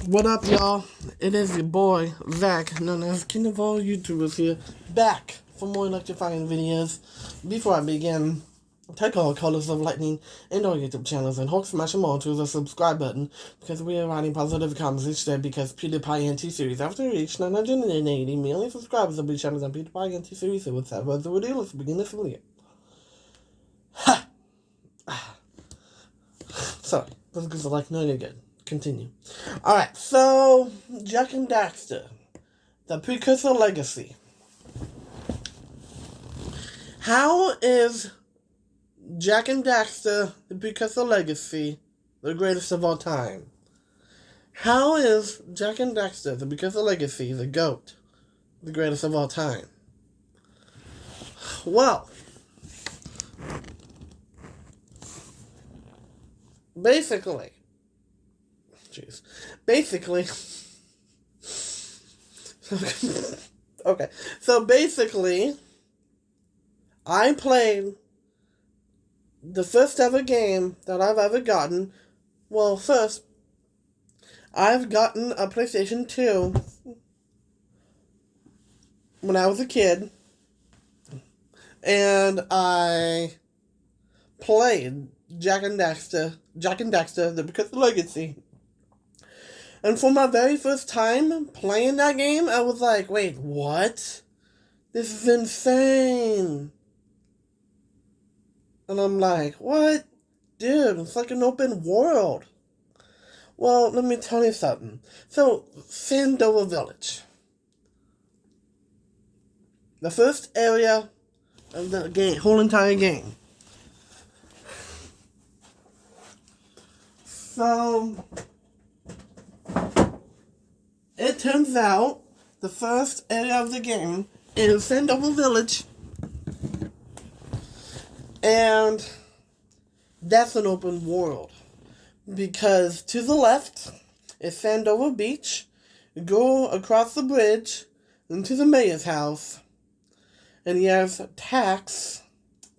What up, y'all? It is your boy, Zach, known as King of all YouTubers here, back for more electrifying videos. Before I begin, take all colors of lightning in our YouTube channels and Hulk smash them all to the subscribe button, because we are writing positive comments each day because PewDiePie NT series after it reached 980 million subscribers will be channels on PewDiePie NT series, so without further ado, let's begin this video. Ha! Sorry, that's because I like knowing again. Continue. Alright, so Jak and Daxter, the Precursor Legacy. How is Jak and Daxter, the Precursor Legacy, the greatest of all time? How is Jak and Daxter, the Precursor Legacy, the GOAT, the greatest of all time? Well, basically, okay, so basically, I played the first ever game that I've ever gotten. Well, first, I've gotten a PlayStation 2 when I was a kid, and I played Jak and Daxter, the Precursor Legacy. And for my very first time playing that game, I was like, wait, what? This is insane. And I'm like, what? Dude, it's like an open world. Well, let me tell you something. So, Sandover Village. The first area of the game, whole entire game. So, it turns out the first area of the game is Sandover Village. And that's an open world. Because to the left is Sandover Beach. You go across the bridge into the mayor's house. And he has tax.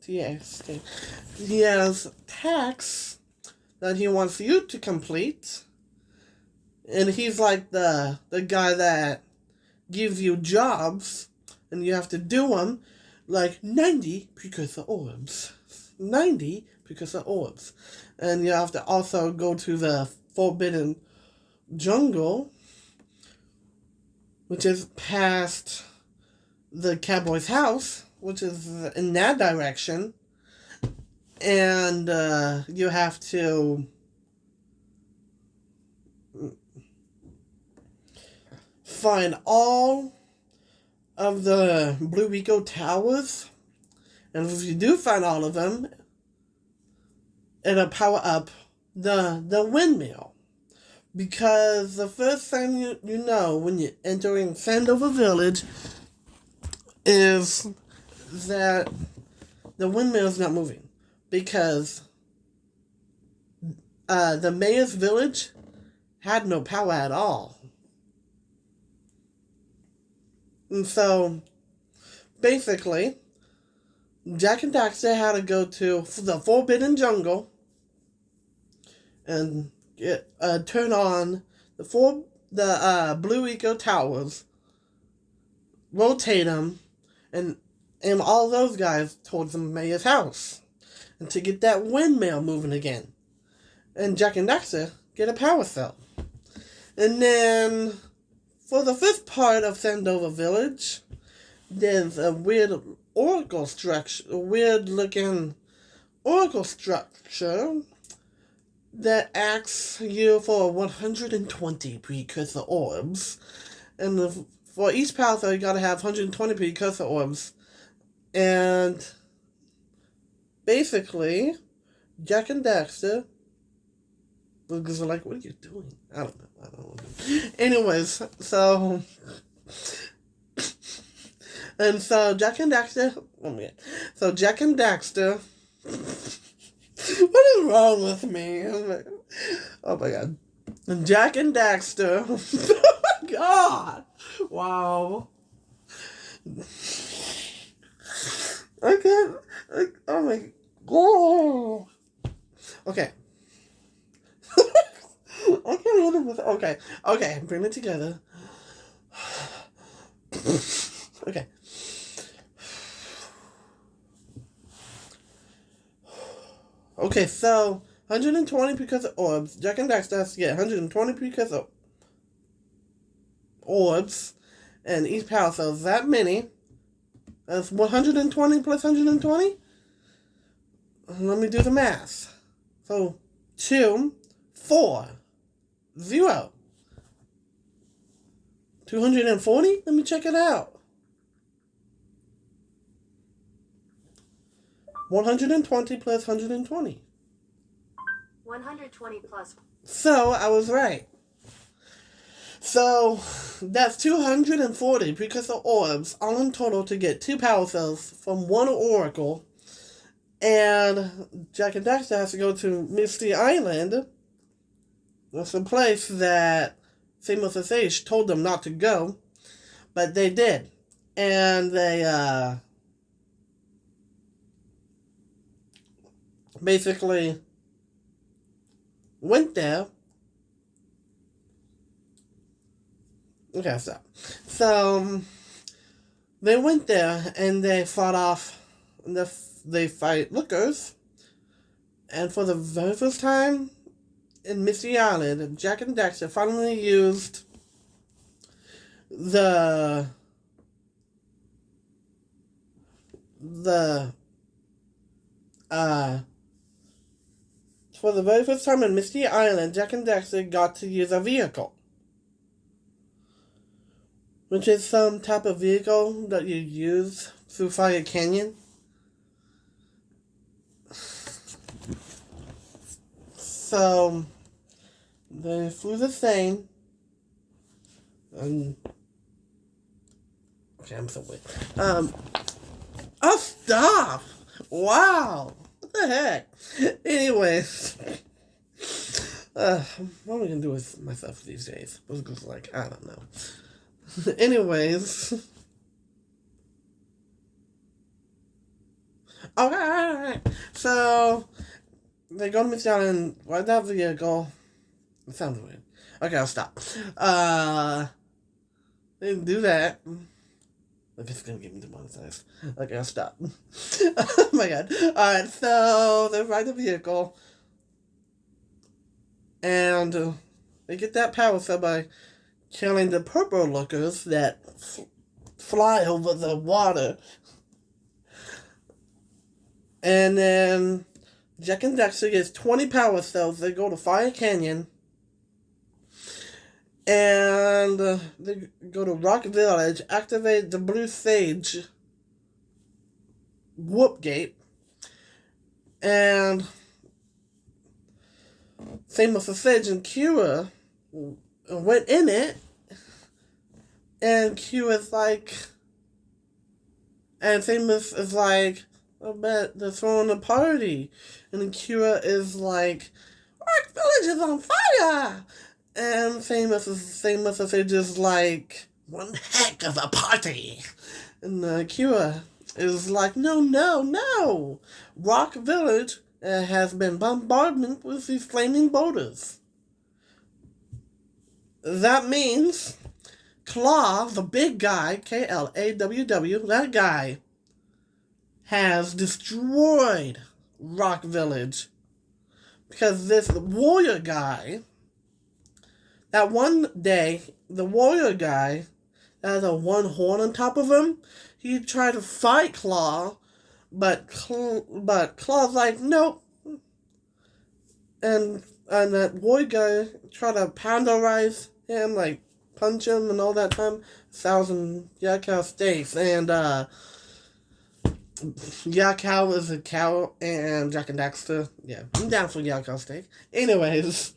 Yes. He has tax that he wants you to complete. And he's like the guy that gives you jobs, and you have to do them, like 90 Precursor orbs. 90 Precursor orbs. And you have to also go to the Forbidden Jungle, which is past the cowboy's house, which is in that direction. And you have to find all of the Blue Eco towers, and if you do find all of them, it'll power up the windmill. Because the first thing you know when you're entering Sandover Village is that the windmill is not moving. Because the mayor's village had no power at all. And so, basically, Jak and Daxter had to go to the Forbidden Jungle and turn on the Blue Eco towers, rotate them, and aim all those guys towards the mayor's house, and to get that windmill moving again. And Jak and Daxter get a power cell. And then, for the first part of Sandover Village, there's a weird oracle structure, a weird-looking oracle structure that asks you for 120 Precursor orbs. And for each power cell, you gotta have 120 Precursor orbs. And basically, Jak and Daxter, because they're like, what are you doing? I don't know. Anyways, so and so Jak and Daxter. Oh my god. So Jak and Daxter. What is wrong with me? Oh my god. And Jak and Daxter. Oh my god. Wow. I can't. Oh my god. Okay. I can't Okay, bring it together. Okay. Okay, so 120 precursor orbs. Jack and Daxter has to get 120 precursor orbs, and each power cell is that many. That's 120 plus 120. Let me do the math. So 2, 4, 0. 240? Let me check it out. 120 plus 120. 120 plus. So, I was right. So, that's 240 precursor orbs, all in total to get 2 power cells from 1 oracle. And Jack and Daxter has to go to Misty Island. That's a place that Famous Sage told them not to go, but they did. And they, basically went there. Okay, stop. So, they went there and they fought off, they fight lookers. And for the very first time in Misty Island, Jack and Daxter finally used the for the very first time in Misty Island, Jack and Daxter got to use a vehicle. Which is some type of vehicle that you use through Fire Canyon. So, they flew the thing. And okay, I'm so weird. Oh, stop! Wow! What the heck? Anyways. What am I gonna do with myself these days? I was just like, I don't know. Anyways. Alright. So, they go to Miss Down and ride that vehicle. It sounds weird. Okay, I'll stop. They didn't do that. Like, it's gonna give me demonetized. Okay, I'll stop. Oh my god. Alright, so they ride the vehicle. And they get that power cell by killing the purple lookers that fly over the water. And then Jack and Daxter gets 20 power cells. They go to Fire Canyon. And they go to Rock Village, activate the Blue Sage Whoop Gate. And Famous Sage and Kira went in it. And Kira's like, and Famous is like, I bet they're throwing a party. And then Kira is like, Rock Village is on fire! And Famous Sage is like, one heck of a party. And Kira is like, no. Rock Village has been bombarded with these flaming boulders. That means Claw, the big guy, Klaww, that guy, has destroyed Rock Village. Because this warrior guy, that one day, the warrior guy that has a one horn on top of him, he tried to fight Claw, but Claw's like, nope. And that warrior guy tried to pounderize him, like punch him and all that time. 1,000 Yakow steaks. And Yakow is a cow, and Jack and Daxter, yeah, I'm down for Yakow steak. Anyways,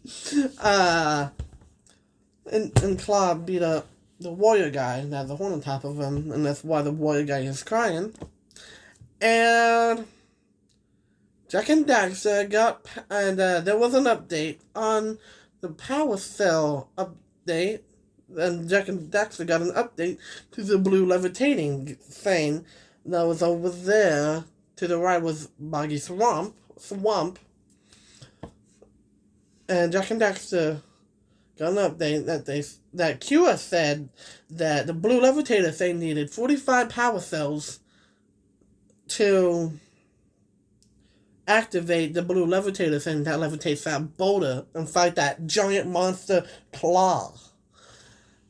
and Claw beat up the warrior guy that has a horn on top of him, and that's why the warrior guy is crying. And Jack and Daxter got, and there was an update on the power cell update, and Jack and Daxter got an update to the blue levitating thing that was over there. To the right was Boggy Swamp, and Jack and Daxter got an update that Cure said that the blue levitator thing needed 45 power cells to activate the blue levitator thing that levitates that boulder and fight that giant monster Claw.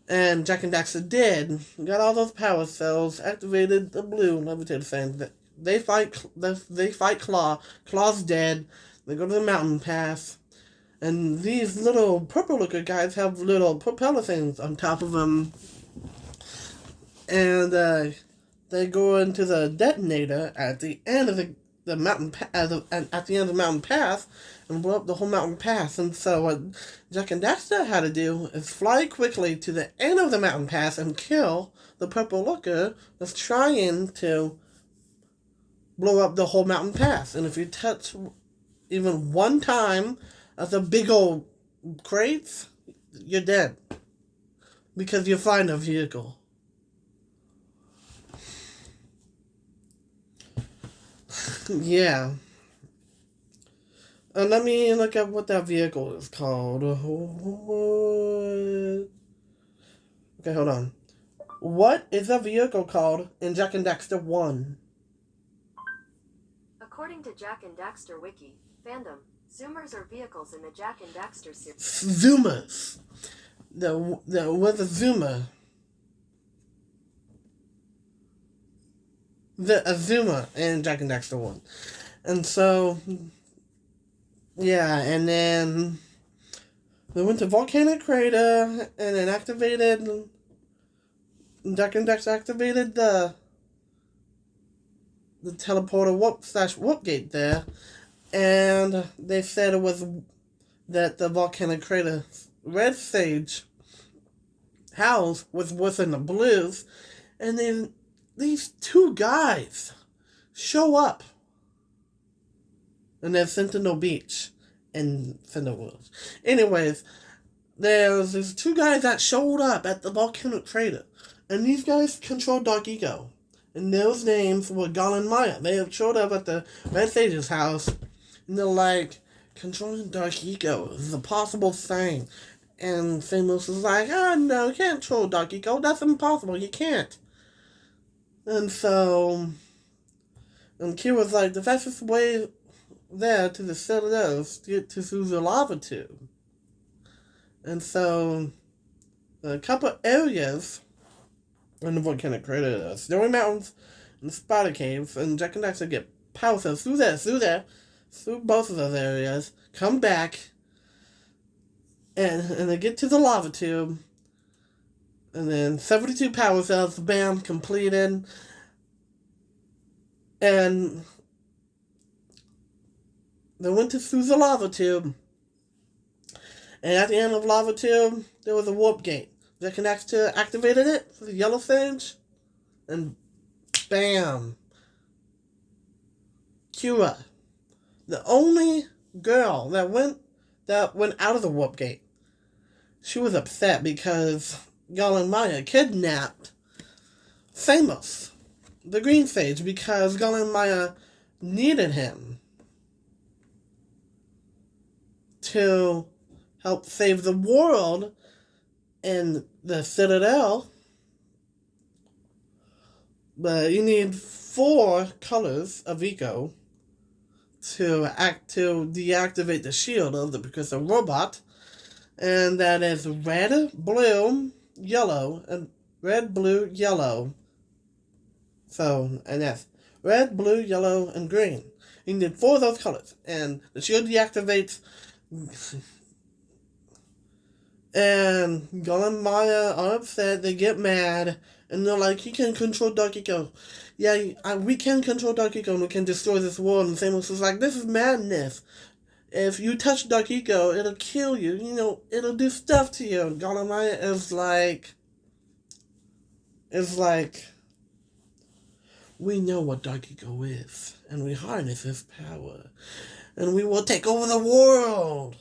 And Jak and Daxter did. Got all those power cells, activated the blue levitator thing. They fight Claw. Claw's dead. They go to the mountain pass. And these little purple looking guys have little propeller things on top of them. And they go into the detonator at the end of the mountain at the end of the mountain pass and blow up the whole mountain pass. And so what Jak and Daxter had to do is fly quickly to the end of the mountain pass and kill the purple looker that's trying to blow up the whole mountain pass. And if you touch even one time at the big old crates, you're dead because you find a vehicle. Yeah. Let me look at what that vehicle is called. Okay, hold on. What is that vehicle called in Jak and Daxter 1? According to Jak and Daxter Wiki, fandom, Zoomers are vehicles in the Jak and Daxter series. Zoomers. What's a Zoomer? A Zoomer in Jak and Daxter 1. And so, yeah, and then they went to Volcanic Crater and then activated, Jak and Daxter activated the teleporter warp gate there, and they said it was that the Volcanic Crater red sage house was within the blues, and then these two guys show up and they're Sentinel Beach and Sentinel Woods. Anyways, there's these two guys that showed up at the Volcanic Crater, and these guys control Dark Ego. And those names were Gal and Maya. They have showed up at the Red Sage's house, and they're like, controlling Dark Ego is a possible thing. And Famous is like, oh no, you can't control Dark Ego. That's impossible. You can't. And so, and Kira's like, the fastest way there to the Citadel is to get to through the lava tube. And so, a couple areas in the Volcanic Crater, Snowy Mountains and the Spider Caves, and Jak and Daxter get power cells through both of those areas, come back, and they get to the lava tube, and then 72 power cells, bam, completed. And they went through the lava tube. And at the end of the lava tube, there was a warp gate. Jak and Daxter activated it for the yellow sage. And bam. Kira. The only girl that went out of the warp gate. She was upset because Gal and Maya kidnapped Samos, the green sage, because Gal and Maya needed him to help save the world in the Citadel. But you need 4 colors of Eco to deactivate the shield of the Precursor robot. And that is red, blue, yellow, and red, blue, yellow. So, and that's red, blue, yellow, and green. You need 4 of those colors. And the shield deactivates. And Gal and Maya are upset. They get mad. And they're like, he can control Dark Eco. Yeah, we can control Dark Eco and we can destroy this world. And Samus is like, this is madness. If you touch Dark Eco, it'll kill you. You know, it'll do stuff to you. Gal and Maya is like, we know what Dark Eco is. And we harness his power. And we will take over the world.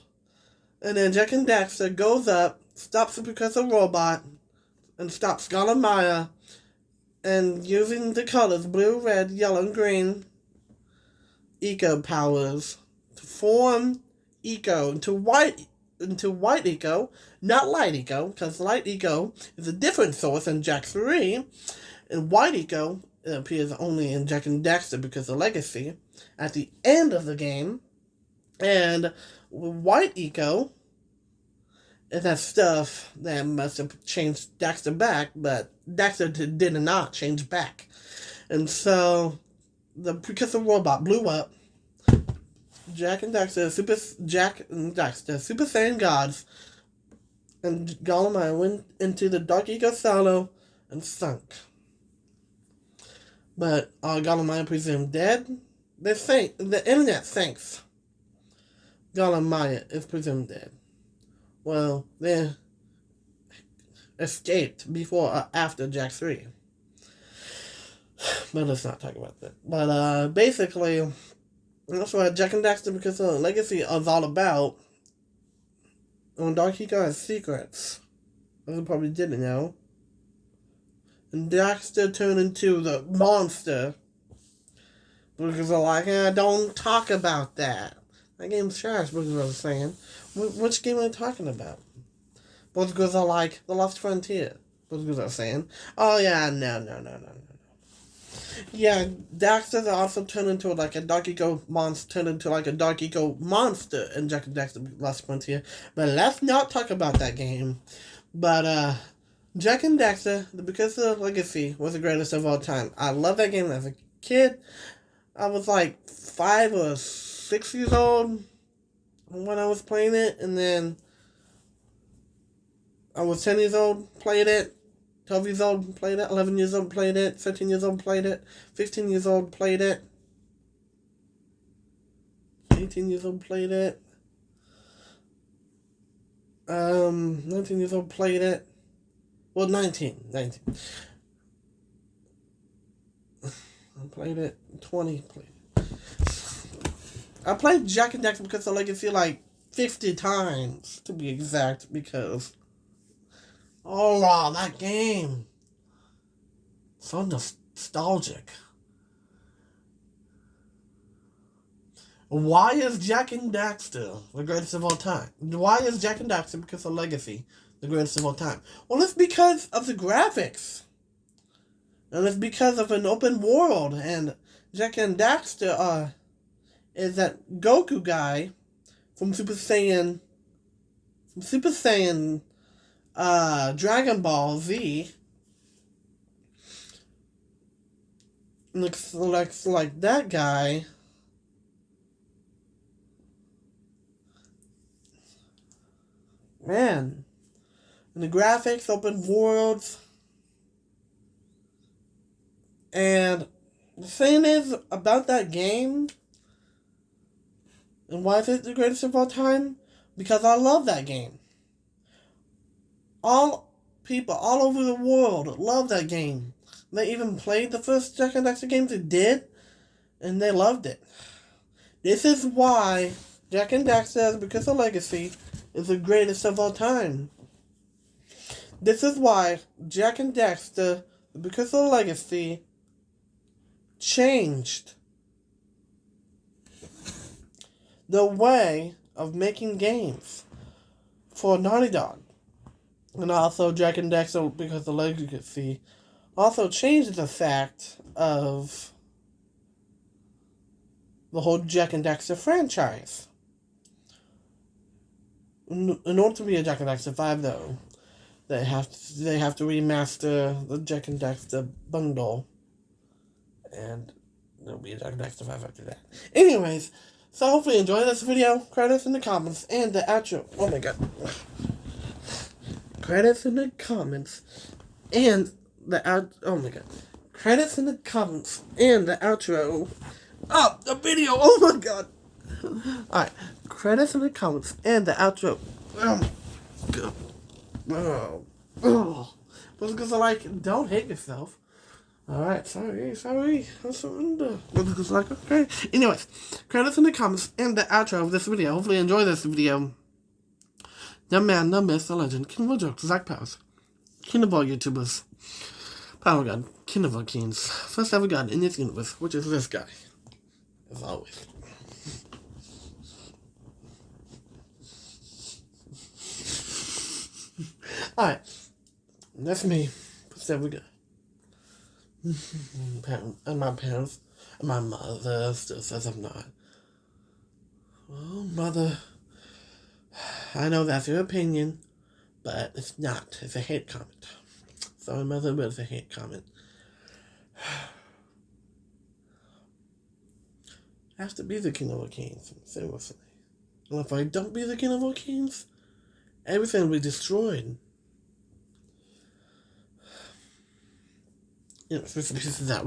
And then Jak and Daxter goes up, stops the Precursor robot, and stops Gal and Maya, and using the colors blue, red, yellow, and green, Eco powers, to form Eco into white into White Eco, not Light Eco, because Light Eco is a different source in Jack 3, and White Eco appears only in Jak and Daxter because of Legacy at the end of the game, and White Eco is that stuff that must have changed Daxter back, but Daxter did not change back. And so the Precursor robot blew up. Jak and Daxter, Super Saiyan gods, and Golemai went into the Dark Eco Silo and sunk. But Golemai presumed dead. The internet thinks Golemai is presumed dead. Well, they escaped before or after Jak 3. But let's not talk about that. But basically, that's what Jak and Daxter, because of Legacy, is all about. And Dark Eco has secrets, as you probably didn't know. And Daxter turned into the monster. Because they're like, don't talk about that. That game's trash, because I was saying. Which game are you talking about? Both girls are like, The Lost Frontier. Both girls are saying, oh yeah, no. Yeah, Daxter also turned into like a Dark Eco monster, turned into like a Dark Eco monster in Jak and Daxter Lost Frontier. But let's not talk about that game. But, Jak and Daxter, because of Legacy, was the greatest of all time. I love that game as a kid. I was like 5 or 6 years old when I was playing it, and then I was 10 years old, played it, 12 years old, played it, 11 years old, played it, 13 years old, played it, 15 years old, played it, 18 years old, played it, 19 years old, played it, well, 19. I played it, 20, played it. I played Jak and Daxter because of Legacy like 50 times, to be exact, because oh wow, that game. So nostalgic. Why is Jak and Daxter the greatest of all time? Why is Jak and Daxter, because of Legacy, the greatest of all time? Well, it's because of the graphics. And it's because of an open world. And Jak and Daxter is that Goku guy from Super Saiyan Dragon Ball Z. Looks like that guy. Man. And the graphics, open worlds. And the thing is about that game, and why is it the greatest of all time? Because I love that game. All people all over the world love that game. They even played the first Jak and Daxter games. They did, and they loved it. This is why Jak and Daxter, because of Legacy, is the greatest of all time. This is why Jak and Daxter, because of Legacy, changed the way of making games for Naughty Dog. And also Jak and Daxter, because of Legacy, also changed the fact of the whole Jak and Daxter franchise. In order to be a Jak and Daxter 5, though, they have to remaster the Jak and Daxter bundle, and there'll be a Jak and Daxter 5 after that. Anyways, so hopefully you enjoyed this video. Credits in the comments and the outro. Oh my god. Credits in the comments and the out. Oh my god. Credits in the comments and the outro. Oh, the video. Oh my god. Alright. Credits in the comments and the outro. Oh. But because I like, don't hate yourself. Alright, sorry. I surrender. But because like, okay. Anyways, credits in the comments and the outro of this video. Hopefully you enjoy this video. The man, the myth, the legend, King of all jokes, Zach Powers. King of all YouTubers. Power God, King of all kings. First ever God in this universe, which is this guy. As always. Alright. That's me. There we go. And my parents and my mother still says I'm not. Well, mother, I know that's your opinion, but it's not. It's a hate comment. Sorry, mother, but it's a hate comment. I have to be the king of all kings, seriously. And if I don't be the king of all kings, everything will be destroyed. This is that.